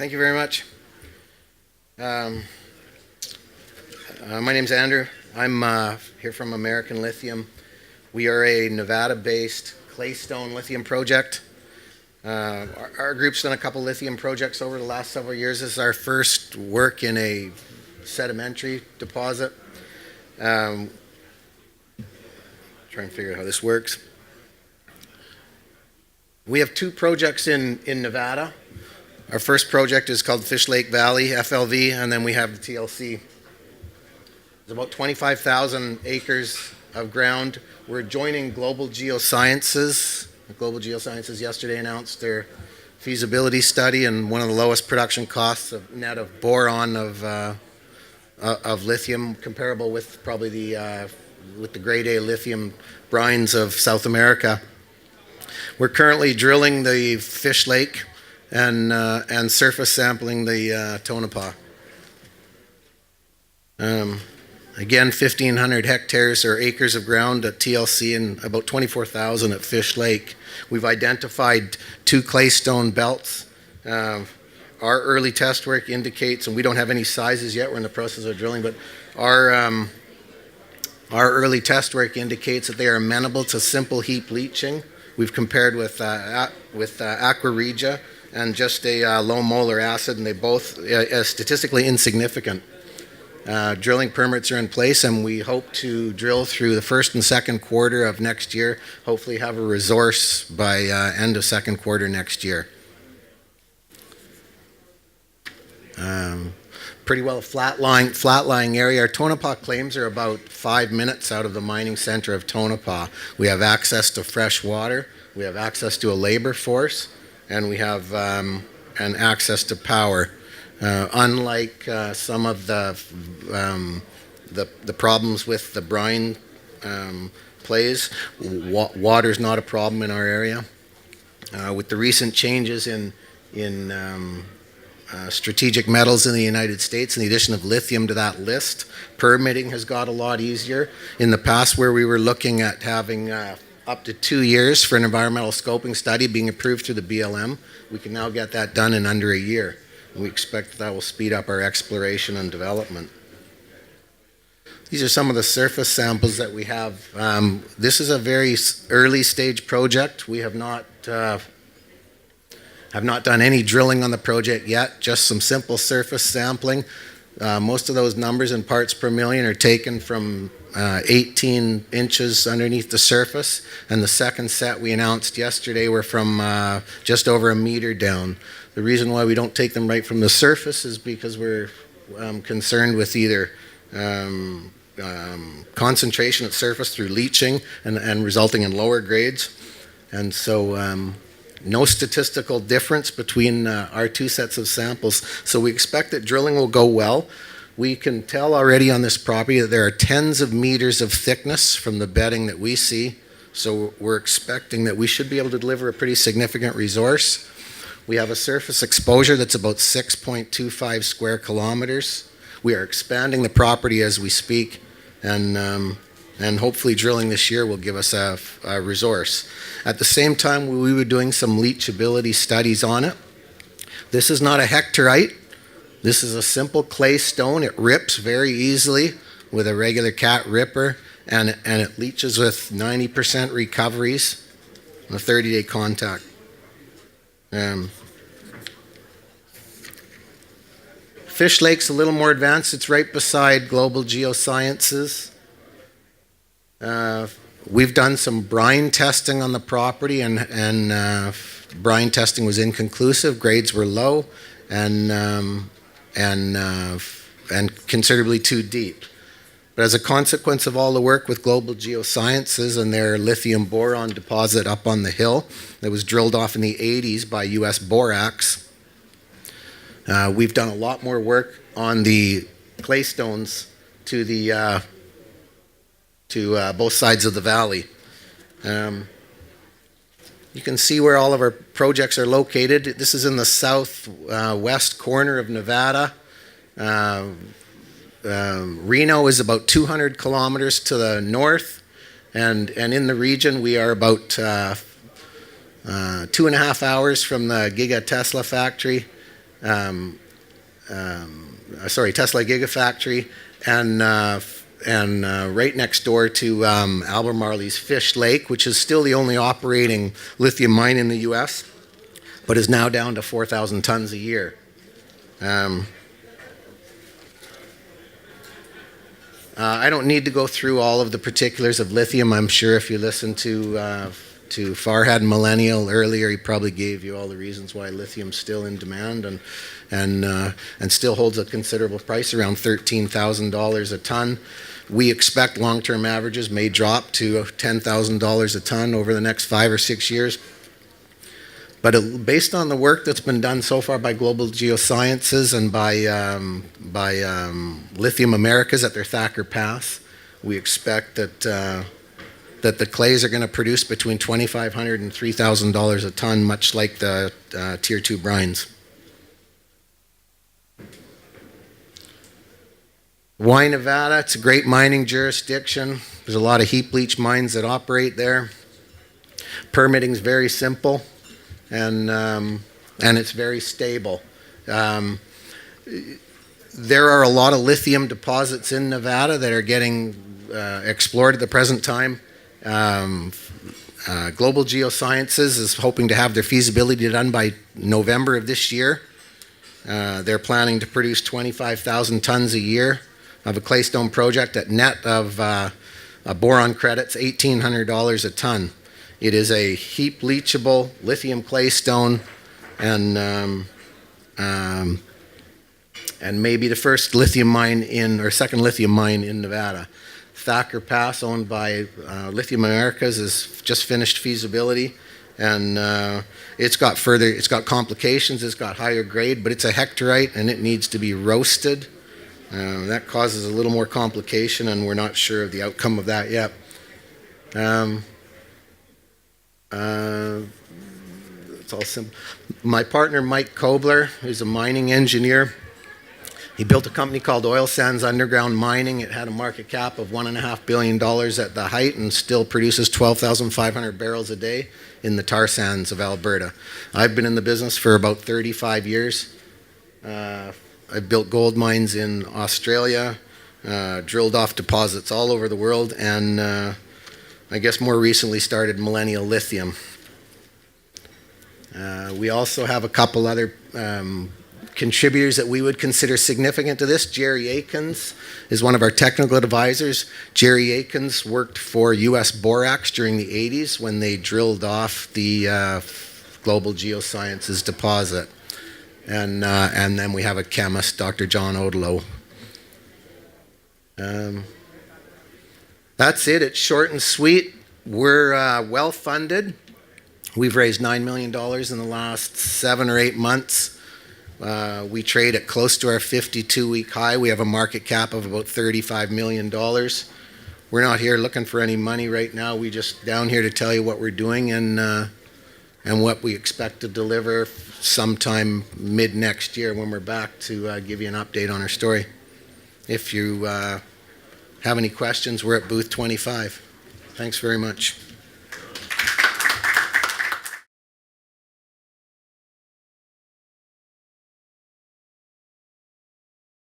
Thank you very much. My name's Andrew. I'm here from American Lithium. We are a Nevada-based claystone lithium project. Our group's done a couple lithium projects over the last several years. This is our first work in a sedimentary deposit. Try and figure out how this works. We have two projects in Nevada. Our first project is called Fish Lake Valley, FLV, and then we have the TLC. There's about 25,000 acres of ground. We're joining Global Geosciences. Global Geosciences yesterday announced their feasibility study and one of the lowest production costs of net of boron of lithium, comparable with probably the grade A lithium brines of South America. We're currently drilling the Fish Lake and surface sampling the Tonopah. Again, 1,500 hectares or acres of ground at TLC and about 24,000 at Fish Lake. We've identified two claystone belts. Our early test work indicates, and we don't have any sizes yet, we're in the process of drilling, but our early test work indicates that they are amenable to simple heap leaching. We've compared with Aqua Regia and just a low molar acid, and they both are statistically insignificant. Drilling permits are in place, and we hope to drill through the first and second quarter of next year, hopefully have a resource by end of second quarter next year. Pretty well a flat-lying area. Our Tonopah claims are about 5 minutes out of the mining center of Tonopah. We have access to fresh water, we have access to a labor force, and we have access to power. Unlike some of the problems with the brine plays, water's not a problem in our area. With the recent changes in strategic metals in the United States and the addition of lithium to that list, permitting has got a lot easier. In the past, where we were looking at having up to 2 years for an environmental scoping study being approved through the BLM, we can now get that done in under a year. We expect that will speed up our exploration and development. These are some of the surface samples that we have. This is a very early stage project. We have not done any drilling on the project yet, just some simple surface sampling. Most of those numbers in parts per million are taken from 18 inches underneath the surface, and the second set we announced yesterday were from just over a meter down. The reason why we don't take them right from the surface is because we're concerned with either concentration at surface through leaching and resulting in lower grades. And so no statistical difference between our two sets of samples. So we expect that drilling will go well. We can tell already on this property that there are tens of meters of thickness from the bedding that we see. So we're expecting that we should be able to deliver a pretty significant resource. We have a surface exposure that's about 6.25 square kilometers. We are expanding the property as we speak, and hopefully drilling this year will give us a resource. At the same time, we were doing some leachability studies on it. This is not a hectorite. This is a simple clay stone. It rips very easily with a regular cat ripper, and it leaches with 90% recoveries on a 30-day contact. Fish Lake's a little more advanced. It's right beside Global Geosciences. We've done some brine testing on the property, and brine testing was inconclusive. Grades were low and considerably too deep. But as a consequence of all the work with Global Geosciences and their lithium boron deposit up on the hill that was drilled off in the 80s by US Borax, we've done a lot more work on the claystones to both sides of the valley. You can see where all of our projects are located. This is in the southwest corner of Nevada. Reno is about 200 kilometers to the north, and in the region we are about 2.5 hours from the Giga Tesla factory, Tesla Gigafactory, and right next door to Albemarle's Fish Lake, which is still the only operating lithium mine in the U.S., but is now down to 4,000 tons a year. I don't need to go through all of the particulars of lithium. I'm sure if you listen to Farhad Millennial earlier, he probably gave you all the reasons why lithium's still in demand and still holds a considerable price, around $13,000 a ton. We expect long-term averages may drop to $10,000 a ton over the next 5 or 6 years. But based on the work that's been done so far by Global Geosciences and by Lithium Americas at their Thacker Pass, we expect that the clays are going to produce between $2,500 and $3,000 a ton, much like the Tier 2 brines. Why Nevada? It's a great mining jurisdiction. There's a lot of heap leach mines that operate there. Permitting is very simple. And it's very stable. There are a lot of lithium deposits in Nevada that are getting explored at the present time. Global Geosciences is hoping to have their feasibility done by November of this year. They're planning to produce 25,000 tons a year of a claystone project at net of boron credits, $1,800 a ton. It is a heap leachable lithium claystone, and maybe the first lithium mine second lithium mine in Nevada. Thacker Pass, owned by Lithium Americas, has just finished feasibility, and it's got complications. It's got higher grade, but it's a hectorite, and it needs to be roasted. That causes a little more complication, and we're not sure of the outcome of that yet. It's all simple. My partner, Mike Kobler, is a mining engineer. He built a company called Oil Sands Underground Mining. It had a market cap of $1.5 billion at the height and still produces 12,500 barrels a day in the tar sands of Alberta. I've been in the business for about 35 years. I've built gold mines in Australia, drilled off deposits all over the world, and I guess more recently started Millennial Lithium. We also have a couple other contributors that we would consider significant to this. Jerry Akins is one of our technical advisors. Jerry Akins worked for U.S. Borax during the 80s when they drilled off the Global Geosciences deposit. And then we have a chemist, Dr. John Odelo. That's it. It's short and sweet. We're well funded. We've raised $9 million in the last 7 or 8 months. We trade at close to our 52-week high. We have a market cap of about $35 million. We're not here looking for any money right now. We're just down here to tell you what we're doing and what we expect to deliver sometime mid next year when we're back to give you an update on our story. If you have any questions, we're at booth 25. Thanks very much.